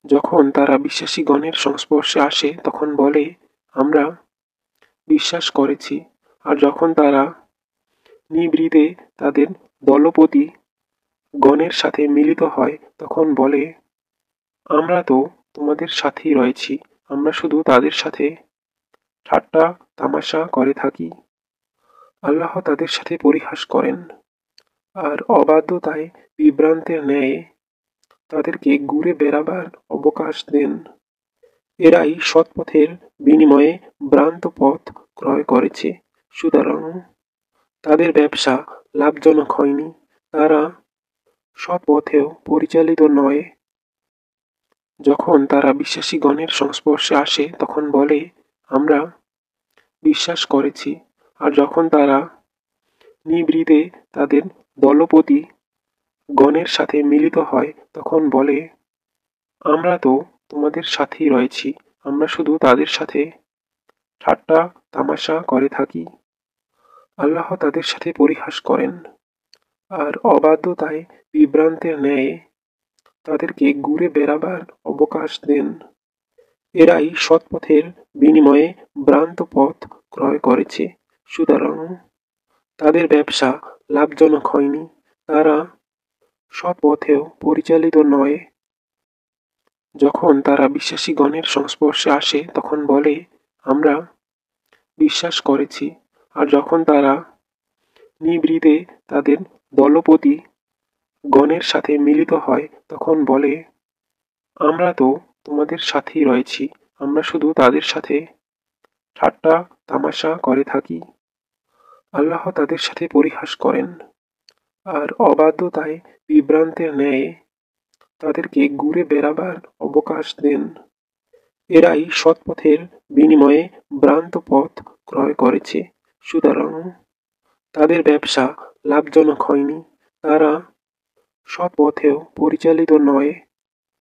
যখন তারা বিশ্বাসীগণের সংস্পর্শে আসে তখন বলে, আমরা বিশ্বাস করেছি। আর যখন তারা নিভৃতে তাদের দলপতি গণের সাথে মিলিত হয় তখন বলে, আমরা তো তোমাদের সাথেই রয়েছি, আমরা শুধু তাদের সাথে ঠাট্টা তামাশা করে থাকি। আল্লাহ তাদের সাথে পরিহাস করেন আর অবাধ্যতায় বিভ্রান্তের ন্যায় তাদেরকে ঘুরে বেড়াবার অবকাশ দেন। এরাই সৎপথের বিনিময়ে ভ্রান্ত পথ ক্রয় করেছে, সুতরাং তাদের ব্যবসা লাভজনক হয়নি, তারা সৎ পথেও পরিচালিত নয়। যখন তারা বিশ্বাসীগণের সংস্পর্শে আসে তখন বলে, আমরা বিশ্বাস করেছি। আর যখন তারা নিভৃতে তাদের দলপতি গণের সাথে মিলিত হয় তখন বলে, আমরা তো তোমাদের সাথেই রয়েছি, আমরা শুধু তাদের সাথে ঠাট্টা তামাশা করে থাকি। আল্লাহ তাদের সাথে পরিহাস করেন আর অবাধ্যতায় বিভ্রান্তের ন্যায় তাদেরকে ঘুরে বেড়াবার অবকাশ দেন। এরাই সৎপথের বিনিময়ে ভ্রান্ত পথ ক্রয় করেছে, সুতরাং তাদের ব্যবসা লাভজনক হয়নি, তারা সৎ পথেও পরিচালিত নয়। যখন তারা বিশ্বাসীগণের সংস্পর্শে আসে তখন বলে, আমরা বিশ্বাস করেছি। আর যখন তারা নিভৃতে তাদের দলপতি গণের সাথে মিলিত হয় তখন বলে, আমরা তো তোমাদের সাথেই রয়েছি, আমরা শুধু তাদের সাথে ঠাট্টা তামাশা করে থাকি। আল্লাহ তাদের সাথে পরিহাস করেন আর অবাধ্যতায় বিভ্রান্তের ন্যায় তাদেরকে ঘুরে বেড়াবার অবকাশ দেন। এরাই সৎপথের বিনিময়ে ভ্রান্ত পথ ক্রয় করেছে, সুতরাং তাদের ব্যবসা লাভজনক হয়নি, তারা সৎ পথেও পরিচালিত নয়।